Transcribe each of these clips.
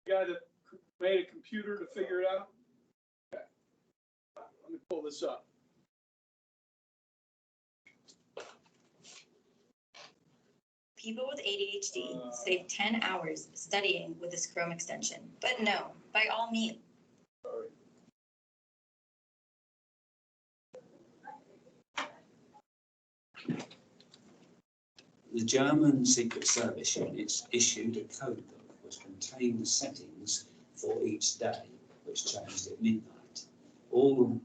guy that made a computer to figure it out? Okay. Let me pull this up. People with ADHD save 10 hours studying with this Chrome extension. But no, by all means. Sorry. The German Secret Service units issued a code book which contained the settings for each day, which changed at midnight. All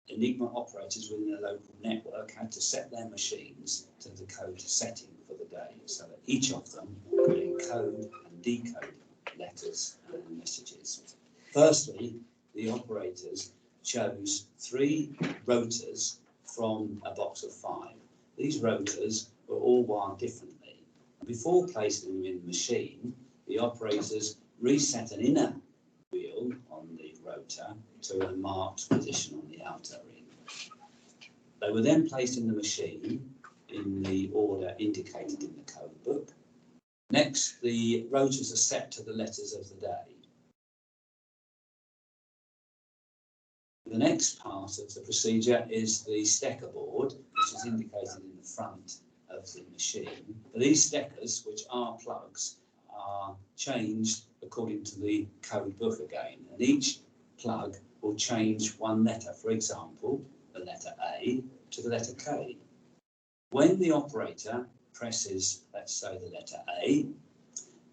Enigma operators within a local network had to set their machines to the code setting for the day, so that each of them could encode and decode letters and messages. Firstly, the operators chose 3 rotors from a box of 5. These rotors were all wired differently. Before placing them in the machine, the operators reset an inner wheel on the rotor to a marked position on the outer ring. They were then placed in the machine in the order indicated in the code book. Next, the rotors are set to the letters of the day. The next part of the procedure is the stecker board, which is indicated in the front of the machine. These steckers, which are plugs, are changed according to the code book again, and each plug will change one letter. For example, the letter A to the letter K. When the operator presses, let's say, the letter A,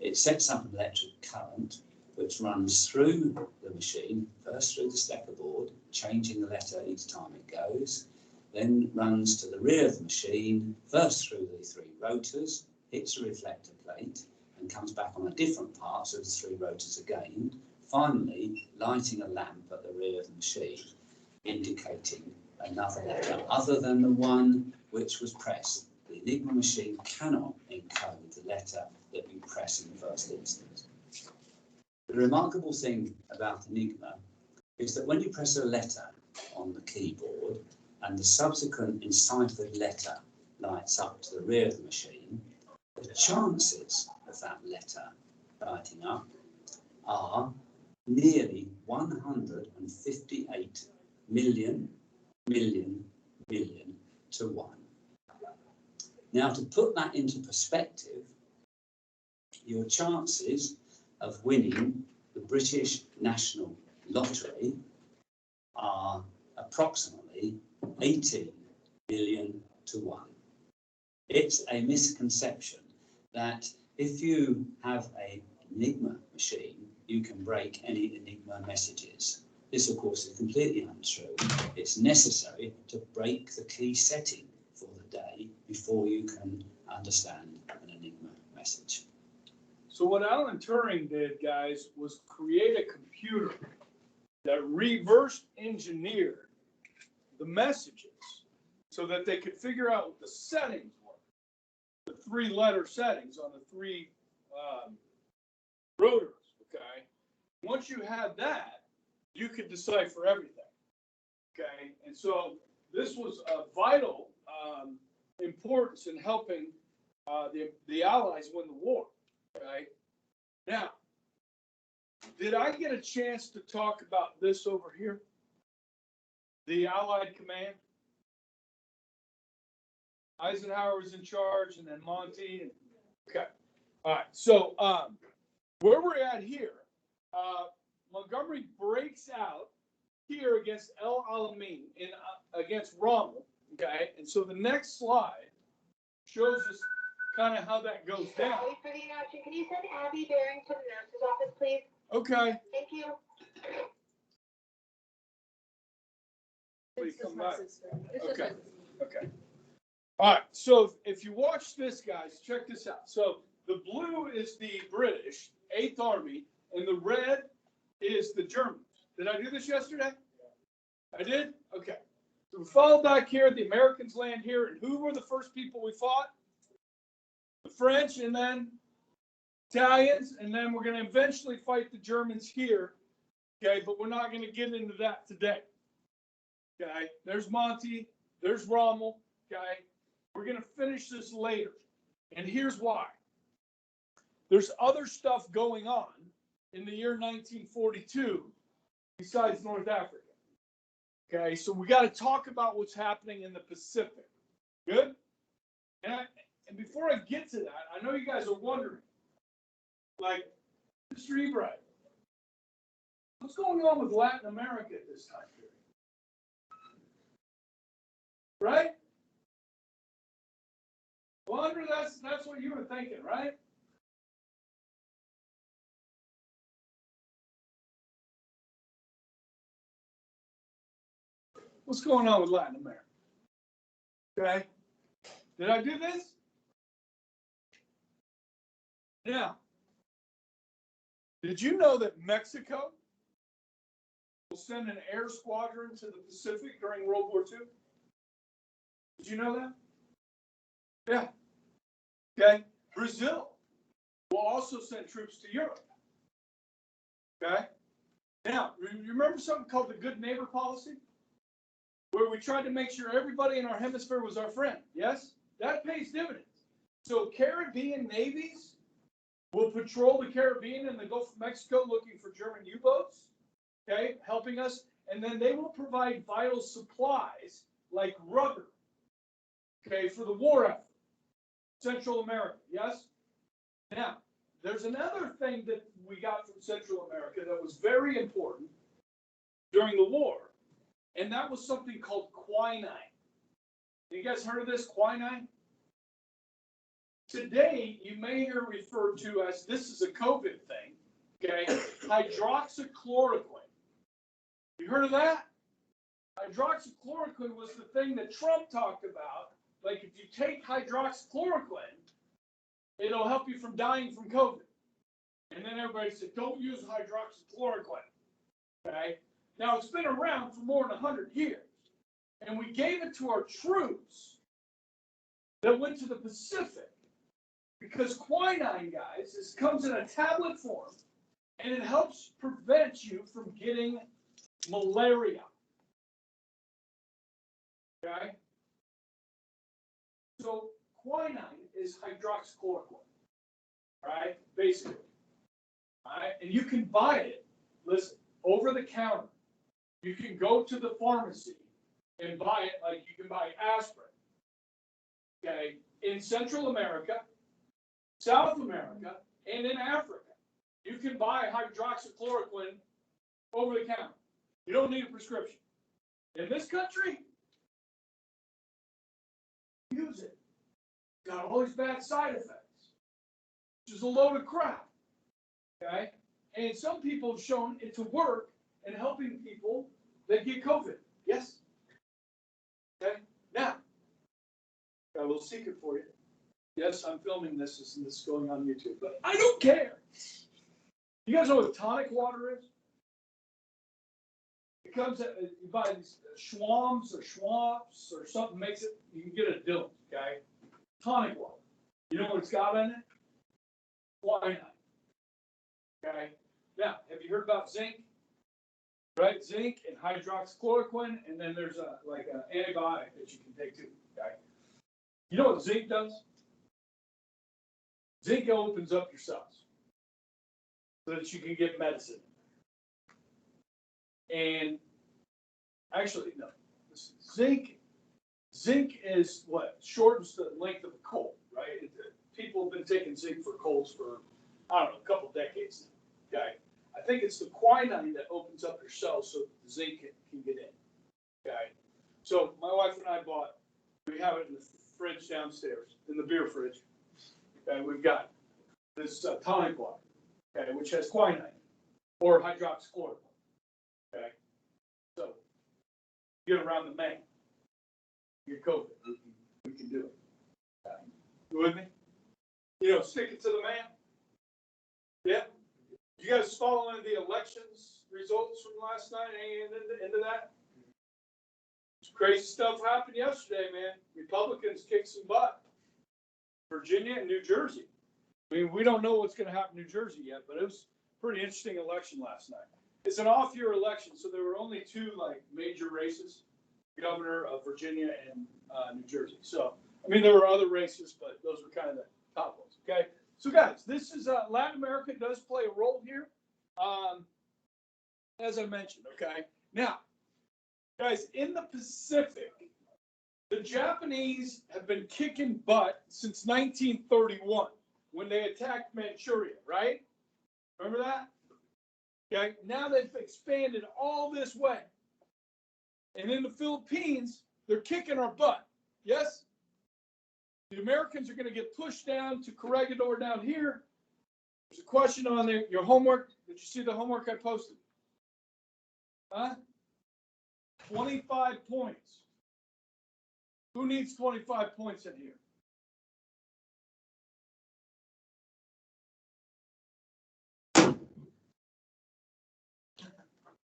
it sets up an electric current which runs through the machine, first through the stecker board, changing the letter each time it goes, then runs to the rear of the machine, first through the 3 rotors, hits a reflector plate, and comes back on a different part of the 3 rotors again, finally lighting a lamp at the rear of the machine, indicating another letter other than the one which was pressed. The Enigma machine cannot encode the letter that you press in the first instance. The remarkable thing about Enigma is that when you press a letter on the keyboard and the subsequent enciphered letter lights up to the rear of the machine, the chances of that letter lighting up are nearly 158 million to 1. Now, to put that into perspective, your chances of winning the British National Lottery are approximately 18 million to 1. It's a misconception that if you have an Enigma machine, you can break any Enigma messages. This, of course, is completely untrue. It's necessary to break the key setting for the day before you can understand an Enigma message. So what Alan Turing did, guys, was create a computer that reverse engineered the messages so that they could figure out what the settings were, the 3-letter settings on the 3 rotors, okay? Once you had that, you could decipher everything, okay? And so this was a vital importance in helping the Allies win the war, okay? Now, did I get a chance to talk about this over here? The Allied command? Eisenhower was in charge, and then Monty. And, okay. All right. So where we're at here, Montgomery breaks out here against El Alamein against Rommel. Okay. And so the next slide shows us kind of how that goes down. Wait for the announcement. Can you send Abby Baring to the nurse's office, please? Okay. Thank you. Please come back. Okay. Okay. All right. So if you watch this, guys, check this out. So the blue is the British 8th Army, and the red is the Germans. Did I do this yesterday? I did? Okay. So we follow back here. The Americans land here. And who were the first people we fought? The French, and then Italians, and then we're going to eventually fight the Germans here. Okay, but we're not going to get into that today. Okay, there's Monty, there's Rommel. Okay, we're going to finish this later. And here's why. There's other stuff going on in the year 1942 besides North Africa? Okay, so we got to talk about what's happening in the Pacific. Good? And before I get to that, I know you guys are wondering, like, Mr. Ebright, what's going on with Latin America at this time period? Right? Well, Andrew, that's what you were thinking, right? What's going on with Latin America? Okay. Did I do this? Now, did you know that Mexico will send an air squadron to the Pacific during World War II? Did you know that? Yeah. Okay. Brazil will also send troops to Europe. Okay. Now, you remember something called the Good Neighbor Policy? Where we tried to make sure everybody in our hemisphere was our friend. Yes? That pays dividends. So Caribbean navies will patrol the Caribbean and the Gulf of Mexico looking for German U-boats, okay, helping us. And then they will provide vital supplies like rubber, okay, for the war effort. Central America, yes? Now, there's another thing that we got from Central America that was very important during the war, and that was something called quinine. You guys heard of this, quinine? Today, you may hear referred to as, this is a COVID thing, okay, hydroxychloroquine. You heard of that? Hydroxychloroquine was the thing that Trump talked about. Like, if you take hydroxychloroquine, it'll help you from dying from COVID. And then everybody said, don't use hydroxychloroquine, okay? Now, it's been around for more than 100 years. And we gave it to our troops that went to the Pacific. Because quinine, guys, comes in a tablet form, and it helps prevent you from getting malaria. Okay? So quinine is hydroxychloroquine, right? Basically. All right? And you can buy it, listen, over the counter. You can go to the pharmacy and buy it like you can buy aspirin. Okay? In Central America, South America, and in Africa, you can buy hydroxychloroquine over the counter. You don't need a prescription. In this country, use it. Got all these bad side effects, which is a load of crap. Okay? And some people have shown it to work in helping people that get COVID. Yes? Okay? Now, got a little secret for you. Yes, I'm filming this, and this is going on YouTube, but I don't care. You guys know what tonic water is? It comes, you buy these Schwamms or something makes it, you can get a Doolittle, okay? Tonic water. You know what it's got in it? Quinine. Okay? Now, have you heard about zinc? Right? Zinc and hydroxychloroquine, and then there's an antibiotic that you can take too, okay? You know what zinc does? Zinc opens up your cells so that you can get medicine. And actually, no. Zinc is what shortens the length of a cold, right? People have been taking zinc for colds for, I don't know, a couple decades now, okay? I think it's the quinine that opens up your cells so that the zinc can get in, okay? So my wife and I we have it in the fridge downstairs, in the beer fridge. Okay, we've got this tonic water, okay, which has quinine or hydroxychloroquine. Okay, so get around the man, get COVID. We can do it. Okay. You with me? You know, stick it to the man. Yeah. You guys following the elections results from last night? Any into that? Some crazy stuff happened yesterday, man. Republicans kicked some butt. Virginia and New Jersey. I mean, we don't know what's going to happen in New Jersey yet, but it was a pretty interesting election last night. It's an off-year election, so there were only two major races: governor of Virginia and New Jersey. So, I mean, there were other races, but those were kind of the top ones. Okay, so guys, this is Latin America does play a role here. as I mentioned, okay? Now, guys, in the Pacific, the Japanese have been kicking butt since 1931 when they attacked Manchuria, right? Remember that? Okay, now they've expanded all this way. And in the Philippines, they're kicking our butt. Yes? The Americans are going to get pushed down to Corregidor down here. There's a question on there. Your homework. Did you see the homework I posted? Huh? 25 points. Who needs 25 points in here?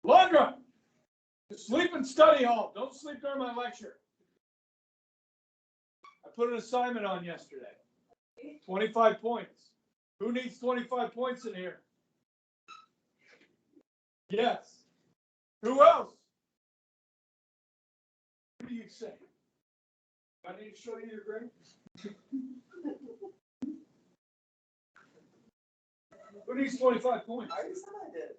Londra, sleep in study hall. Don't sleep during my lecture. I put an assignment on yesterday. 25 points. Who needs 25 points in here? Yes. Who else? What do you say? I need to show you your grade? Who needs 25 points? I already said I did.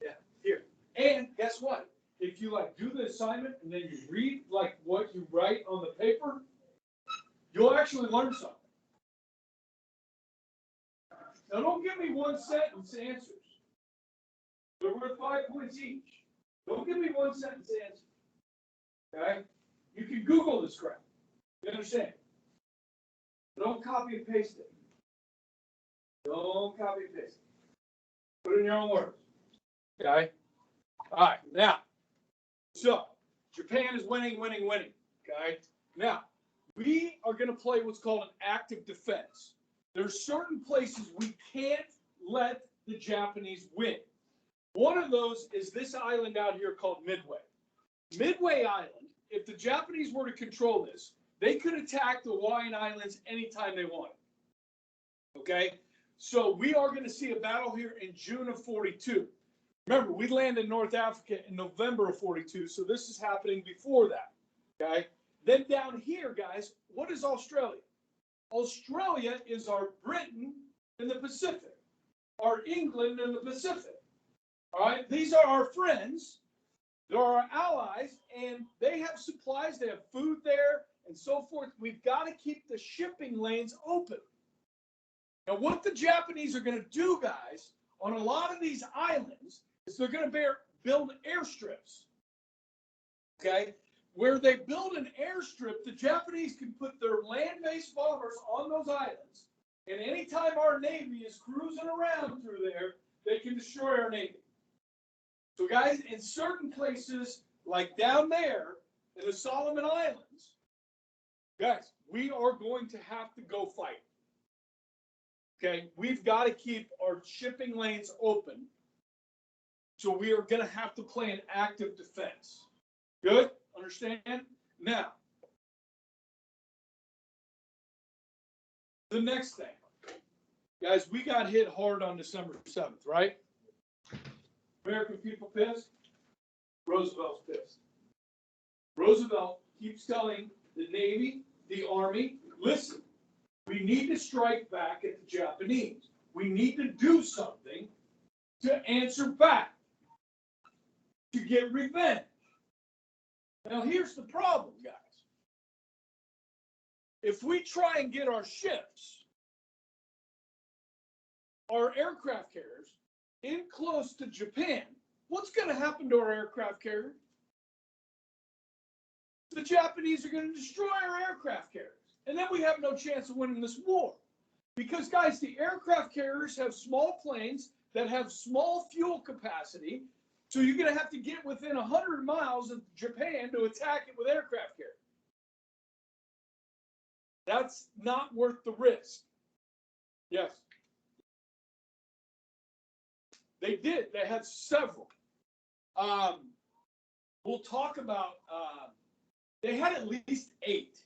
Yeah, here. And guess what? If you like do the assignment and then you read like what you write on the paper, you'll actually learn something. Now don't give me one sentence answers. They're worth 5 points each. Don't give me one sentence answer. Okay? You can Google this crap. You understand? Don't copy and paste it. Don't copy and paste it. Put it in your own words. Okay? All right. Now, so Japan is winning. Okay? Now, we are going to play what's called an active defense. There's certain places we can't let the Japanese win. One of those is this island out here called Midway. Midway Island, if the Japanese were to control this, they could attack the Hawaiian Islands anytime they wanted. Okay? So we are going to see a battle here in June of 42. Remember, we landed in North Africa in November of 42, so this is happening before that. Okay? Then down here, guys, what is Australia? Australia is our Britain in the Pacific, our England in the Pacific. All right? These are our friends. They're our allies, and they have supplies. They have food there and so forth. We've got to keep the shipping lanes open. Now, what the Japanese are going to do, guys, on a lot of these islands is they're going to build airstrips. Okay? Where they build an airstrip, the Japanese can put their land-based bombers on those islands, and anytime our Navy is cruising around through there, they can destroy our Navy. So, guys, in certain places, like down there in the Solomon Islands, guys, we are going to have to go fight. Okay? We've got to keep our shipping lanes open. So we are going to have to play an active defense. Good? Understand? Now, the next thing. Guys, we got hit hard on December 7th, right? American people pissed? Roosevelt's pissed. Roosevelt keeps telling the Navy, the Army, listen, we need to strike back at the Japanese. We need to do something to answer back, to get revenge. Now, here's the problem, guys. If we try and get our ships, our aircraft carriers, in close to Japan, what's going to happen to our aircraft carriers? The Japanese are going to destroy our aircraft carriers. And then we have no chance of winning this war. Because, guys, the aircraft carriers have small planes that have small fuel capacity. So you're going to have to get within 100 miles of Japan to attack it with aircraft carriers. That's not worth the risk. Yes. They did. They had several. We'll talk about, they had at least 8.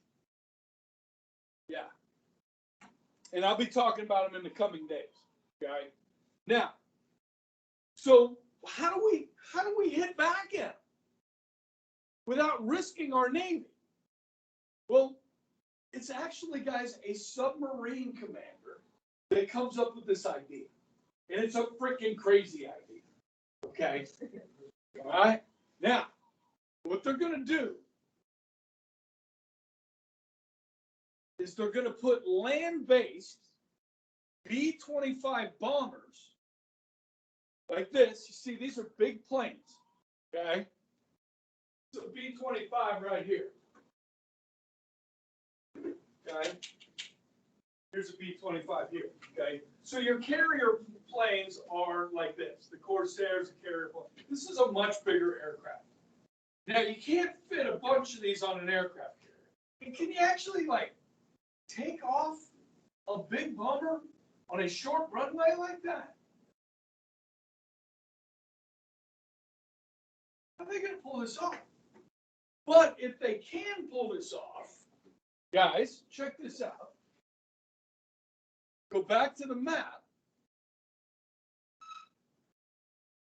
Yeah. And I'll be talking about them in the coming days. Okay. Now, so how do we hit back at them? without risking our Navy? Well, it's actually, guys, a submarine commander that comes up with this idea. And it's a freaking crazy idea. Okay? All right? Now, what they're going to do is they're going to put land-based B-25 bombers like this. You see, these are big planes. Okay? So B-25 right here. Okay? Here's a B-25 here. Okay? So your carrier planes are like this. The Corsairs, the carrier plane. This is a much bigger aircraft. Now, you can't fit a bunch of these on an aircraft carrier. And can you actually, like, take off a big bomber on a short runway like that? How are they going to pull this off? But if they can pull this off, guys, check this out. Go back to the map.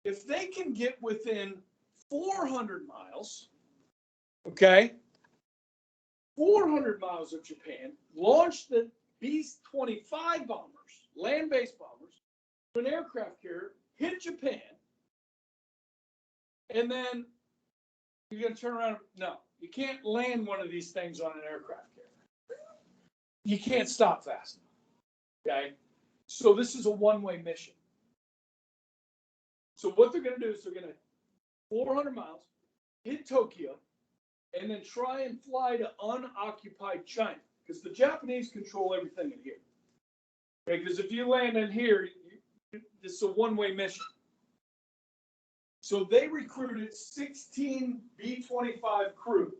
If they can get within 400 miles, okay, 400 miles of Japan, launch the B-25 bombers, land-based bombers, to an aircraft carrier, hit Japan, and then you're going to turn around. No, you can't land one of these things on an aircraft carrier. You can't stop fast enough. Okay? So this is a one-way mission. So what they're going to do is they're going to 400 miles, hit Tokyo, and then try and fly to unoccupied China, because the Japanese control everything in here. Okay? Because if you land in here, this is a one-way mission. So they recruited 16 B-25 crews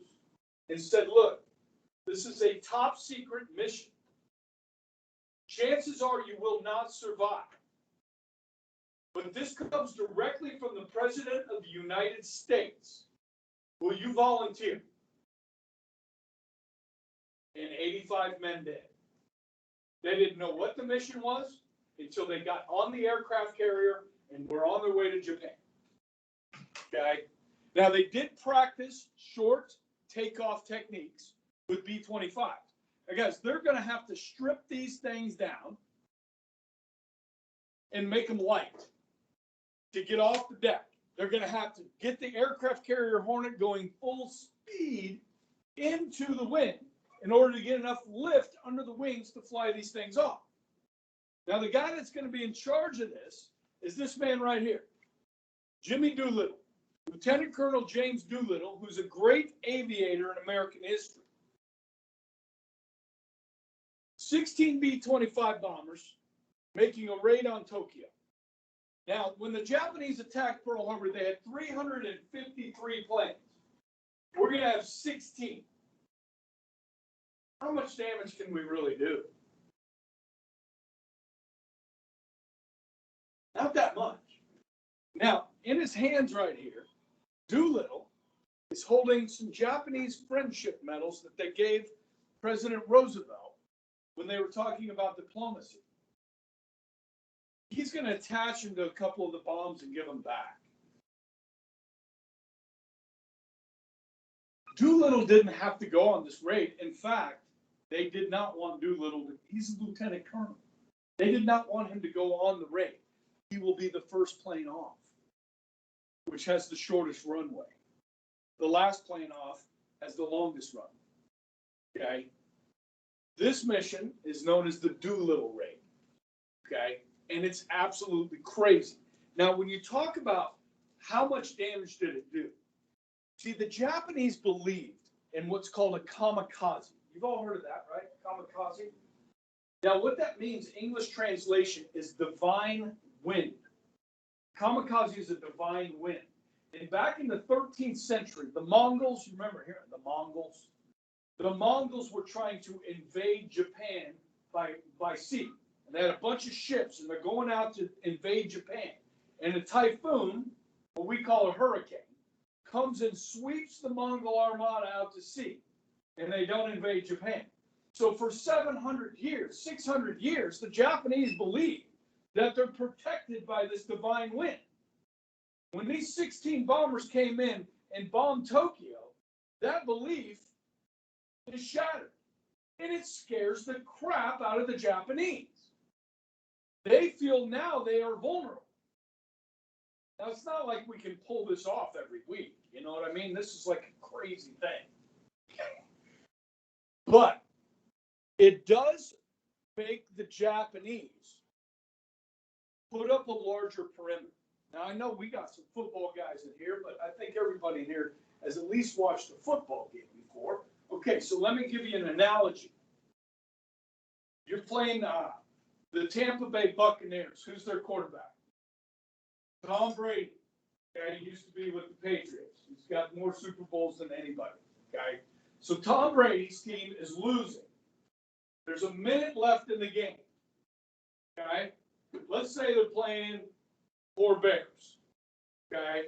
and said, look, this is a top secret mission. Chances are you will not survive. But this comes directly from the President of the United States. Will you volunteer? And 85 men did. They didn't know what the mission was until they got on the aircraft carrier and were on their way to Japan. Okay? Now, they did practice short takeoff techniques with B-25. Now, guys, they're going to have to strip these things down and make them light to get off the deck. They're going to have to get the aircraft carrier Hornet going full speed into the wind in order to get enough lift under the wings to fly these things off. Now, the guy that's going to be in charge of this is this man right here, Jimmy Doolittle, Lieutenant Colonel James Doolittle, who's a great aviator in American history. 16 B-25 bombers making a raid on Tokyo. Now, when the Japanese attacked Pearl Harbor, they had 353 planes. We're going to have 16. How much damage can we really do? Not that much. Now, in his hands right here, Doolittle is holding some Japanese friendship medals that they gave President Roosevelt when they were talking about diplomacy. He's going to attach them to a couple of the bombs and give them back. Doolittle didn't have to go on this raid. In fact, they did not want Doolittle to, he's a lieutenant colonel. They did not want him to go on the raid. He will be the first plane off, which has the shortest runway. The last plane off has the longest runway. Okay? This mission is known as the Doolittle raid. Okay? And it's absolutely crazy. Now, when you talk about how much damage did it do, see, the Japanese believed in what's called a kamikaze. You've all heard of that, right? Kamikaze. Now, what that means, English translation, is divine wind. Kamikaze is a divine wind. And back in the 13th century, the Mongols, you remember here, the Mongols were trying to invade Japan by sea. And they had a bunch of ships, and they're going out to invade Japan. And a typhoon, what we call a hurricane, comes and sweeps the Mongol armada out to sea. And they don't invade Japan. So for 700 years, 600 years, the Japanese believe that they're protected by this divine wind. When these 16 bombers came in and bombed Tokyo, that belief is shattered. And it scares the crap out of the Japanese. They feel now they are vulnerable. Now, it's not like we can pull this off every week. You know what I mean? This is like a crazy thing. But it does make the Japanese put up a larger perimeter. Now, I know we got some football guys in here, but I think everybody in here has at least watched a football game before. Okay, so let me give you an analogy. You're playing the Tampa Bay Buccaneers. Who's their quarterback? Tom Brady. Okay, he used to be with the Patriots. He's got more Super Bowls than anybody. Okay, so Tom Brady's team is losing. There's a minute left in the game. Okay, let's say they're playing for Bears. Okay,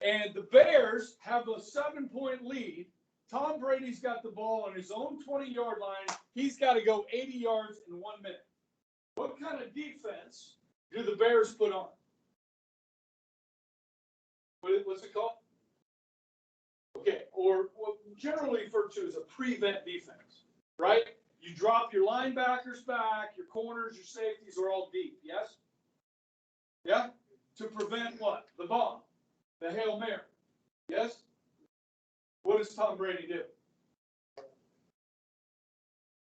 and the Bears have a 7-point lead. Tom Brady's got the ball on his own 20-yard line. He's got to go 80 yards in 1 minute. What kind of defense do the Bears put on? What's it called? Okay, or generally referred to as a prevent defense, right? You drop your linebackers back, your corners, your safeties are all deep, yes? Yeah? To prevent what? The bomb, the Hail Mary, yes? What does Tom Brady do?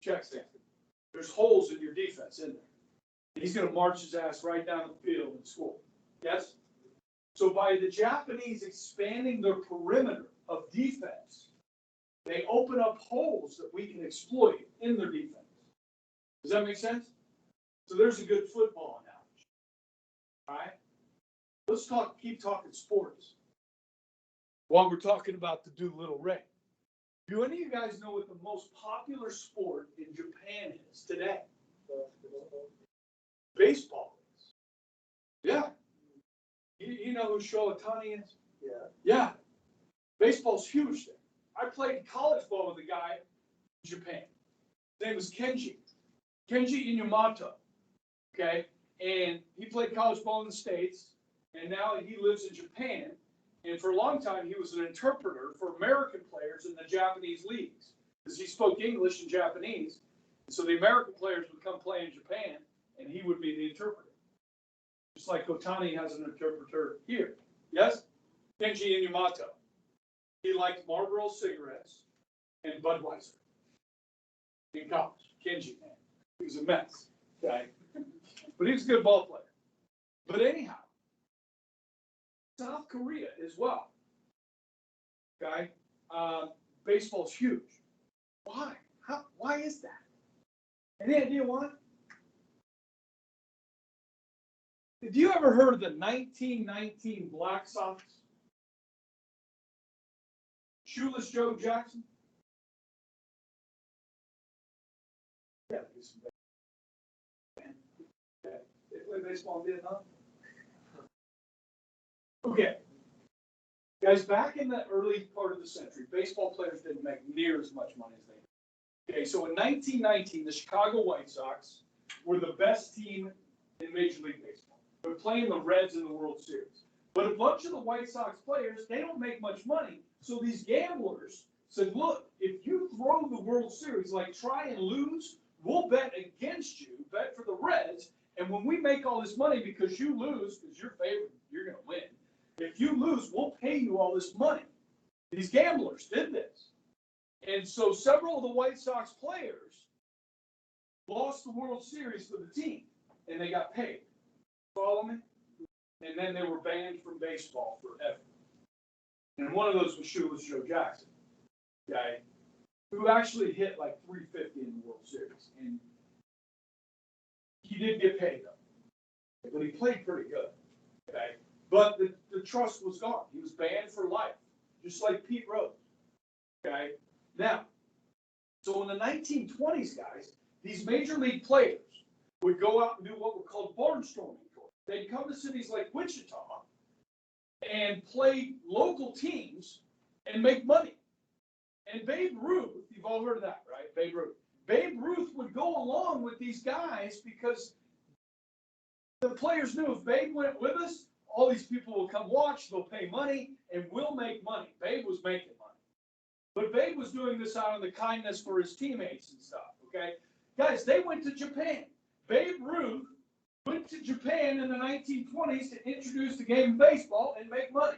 Check stand. There's holes in your defense in there. And he's going to march his ass right down the field and score. Yes? So by the Japanese expanding their perimeter of defense, they open up holes that we can exploit in their defense. Does that make sense? So there's a good football analogy. All right? Let's keep talking sports. While we're talking about the Doolittle Ray. Do any of you guys know what the most popular sport in Japan is today? Baseball is. Yeah. You know who Shohei Ohtani is? Yeah. Yeah. Baseball's huge there. I played college ball with a guy in Japan. His name was Kenji Inamoto. Okay? And he played college ball in the States, and now he lives in Japan. And for a long time, he was an interpreter for American players in the Japanese leagues, because he spoke English and Japanese. So the American players would come play in Japan, and he would be the interpreter. Just like Ohtani has an interpreter here. Yes? Kenji Inamoto. He liked Marlboro cigarettes and Budweiser in college. Kenji, man. He was a mess. Okay? But he was a good ball player. But anyhow, South Korea as well. Okay? Baseball's huge. Why? Why is that? Any idea why? Have you ever heard of the 1919 Black Sox? Shoeless Joe Jackson? Yeah, they play baseball in Vietnam. Okay. Guys, back in the early part of the century, baseball players didn't make near as much money as they did. Okay, so in 1919, the Chicago White Sox were the best team in Major League Baseball. They're playing the Reds in the World Series. But a bunch of the White Sox players, they don't make much money. So these gamblers said, look, if you throw the World Series, like try and lose, we'll bet against you, bet for the Reds. And when we make all this money because you lose, because you're favored, you're going to win. If you lose, we'll pay you all this money. These gamblers did this. And so several of the White Sox players lost the World Series for the team, and they got paid. Follow me? And then they were banned from baseball forever. And one of those was Shoeless Joe Jackson, guy who actually hit like 350 in the World Series. And he did get paid, though. But he played pretty good. Okay? But the trust was gone. He was banned for life, just like Pete Rose. Okay? Now, so in the 1920s, guys, these major league players would go out and do what were called barnstorming tours. They'd come to cities like Wichita and play local teams and make money. And Babe Ruth, you've all heard of that, right? Babe Ruth. Babe Ruth would go along with these guys because the players knew if Babe went with us, all these people will come watch, they'll pay money, and we'll make money. Babe was making money. But Babe was doing this out of the kindness for his teammates and stuff, okay? Guys, they went to Japan. Babe Ruth went to Japan in the 1920s to introduce the game of baseball and make money.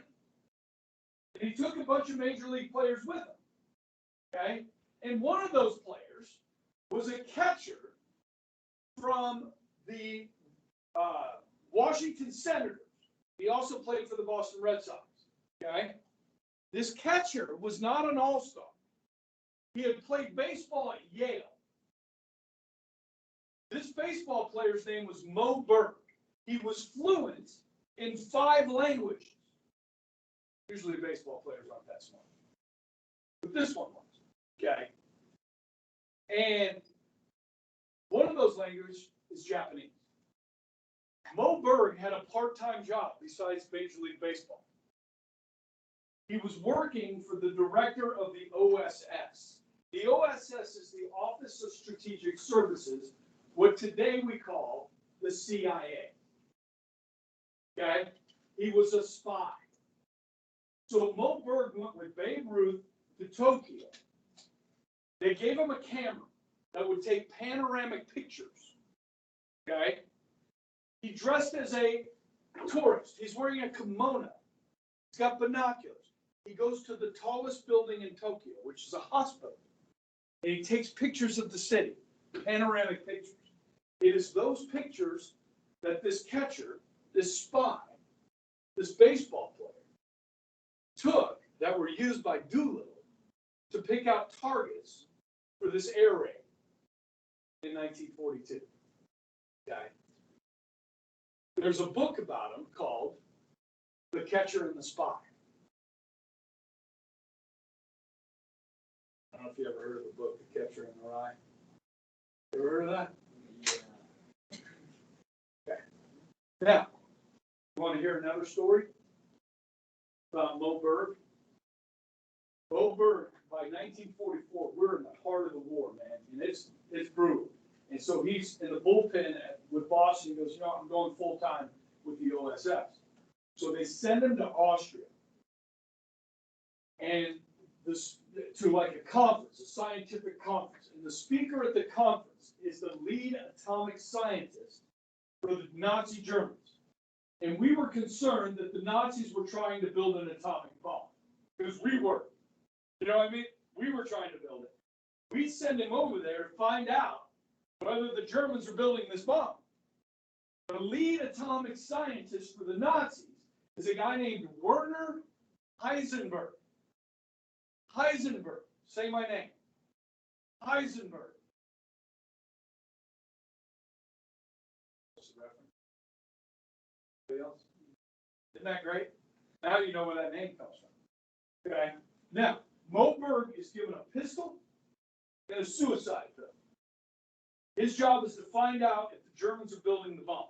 And he took a bunch of major league players with him, okay? And one of those players was a catcher from the Washington Senators. He also played for the Boston Red Sox, okay? This catcher was not an all-star. He had played baseball at Yale. This baseball player's name was Mo Berg. He was fluent in 5 languages. Usually baseball players aren't that smart. But this one was, okay? And one of those languages is Japanese. Mo Berg had a part-time job besides Major League Baseball. He was working for the director of the OSS. The OSS is the Office of Strategic Services, what today we call the CIA. Okay? He was a spy. So Mo Berg went with Babe Ruth to Tokyo. They gave him a camera that would take panoramic pictures. Okay? He dressed as a tourist. He's wearing a kimono. He's got binoculars. He goes to the tallest building in Tokyo, which is a hospital. And he takes pictures of the city, panoramic pictures. It is those pictures that this catcher, this spy, this baseball player took that were used by Doolittle to pick out targets for this air raid in 1942. Okay. There's a book about him called The Catcher and the Spy. I don't know if you ever heard of the book, The Catcher in the Rye. You ever heard of that? Yeah. Okay. Now, you want to hear another story about Mo Berg? Mo Berg, by 1944, we're in the heart of the war, man, and it's brutal. And so he's in the bullpen with Boston. He goes, you know, I'm going full time with the OSS. So they send him to Austria, and to like a conference, a scientific conference. And the speaker at the conference is the lead atomic scientist for the Nazi Germans. And we were concerned that the Nazis were trying to build an atomic bomb, because we were. You know what I mean? We were trying to build it. We send him over there to find out whether the Germans are building this bomb. The lead atomic scientist for the Nazis is a guy named Werner Heisenberg. Heisenberg. Say my name. Heisenberg. What's the reference? Anybody else? Isn't that great? Now you know where that name comes from. Okay. Now, Mo Berg is given a pistol and a suicide pill. His job is to find out if the Germans are building the bomb.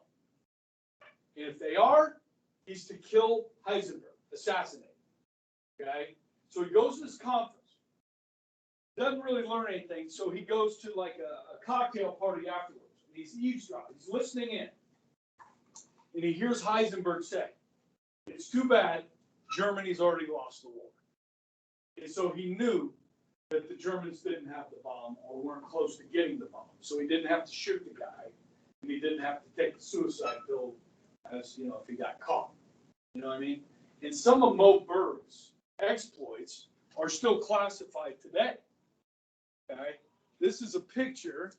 And if they are, he's to kill Heisenberg, assassinate. Okay? So he goes to this conference. Doesn't really learn anything, so he goes to like a cocktail party afterwards. And he's eavesdropping. He's listening in. And he hears Heisenberg say, it's too bad Germany's already lost the war. And so he knew that the Germans didn't have the bomb or weren't close to getting the bomb. So he didn't have to shoot the guy, and he didn't have to take the suicide pill as, you know, if he got caught. You know what I mean? And some of Mo Berg's exploits are still classified today. Okay? This is a picture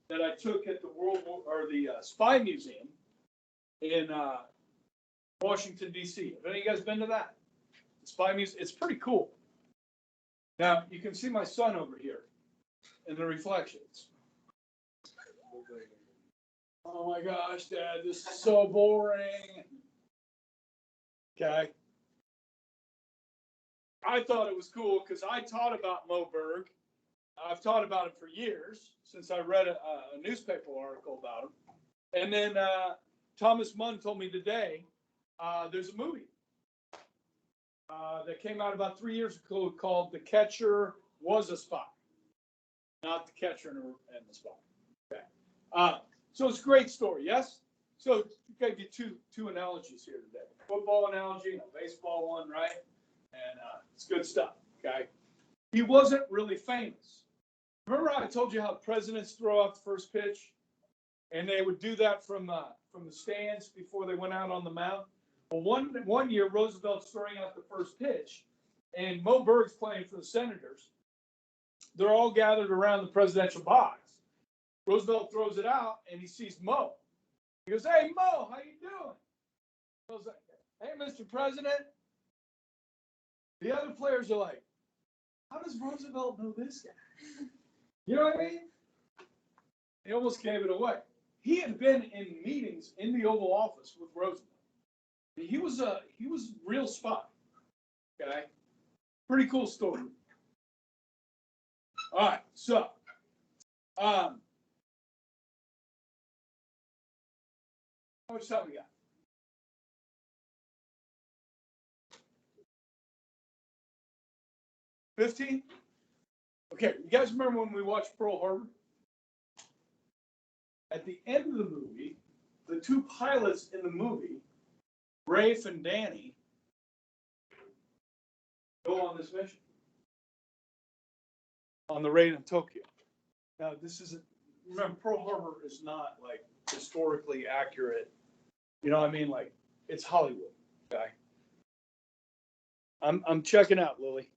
that I took at the Spy Museum in Washington, D.C. Have any of you guys been to that? The Spy Museum. It's pretty cool. Now, you can see my son over here in the reflections. Oh my gosh, Dad, this is so boring. Okay. I thought it was cool because I taught about Mo Berg. I've taught about him for years since I read a newspaper article about him. And then Thomas Munn told me today there's a movie that came out about 3 years ago called The Catcher Was a Spy. Not The Catcher and the Spy. Okay. So it's a great story, yes? So I gave you two analogies here today. Football analogy and a baseball one, right? And it's good stuff, okay? he wasn't really famous. Remember I told you how presidents throw out the first pitch? And they would do that from the stands before they went out on the mound. Well, one year, Roosevelt's throwing out the first pitch, and Mo Berg's playing for the Senators. They're all gathered around the presidential box. Roosevelt throws it out, and he sees Mo. He goes, "Hey, Mo, how you doing?" Mo's like, "Hey, Mr. President." The other players are like, "How does Roosevelt know this guy?" You know what I mean? He almost gave it away. He had been in meetings in the Oval Office with Roosevelt. He was a real spy. Okay, pretty cool story. All right, so how much time we got? 15? Okay, you guys remember when we watched Pearl Harbor? At the end of the movie, the two pilots in the movie, Rafe and Danny, go on this mission on the raid in Tokyo. Now, this isn't, remember, Pearl Harbor is not like historically accurate. You know what I mean? Like, it's Hollywood, okay? I'm checking out, Lily.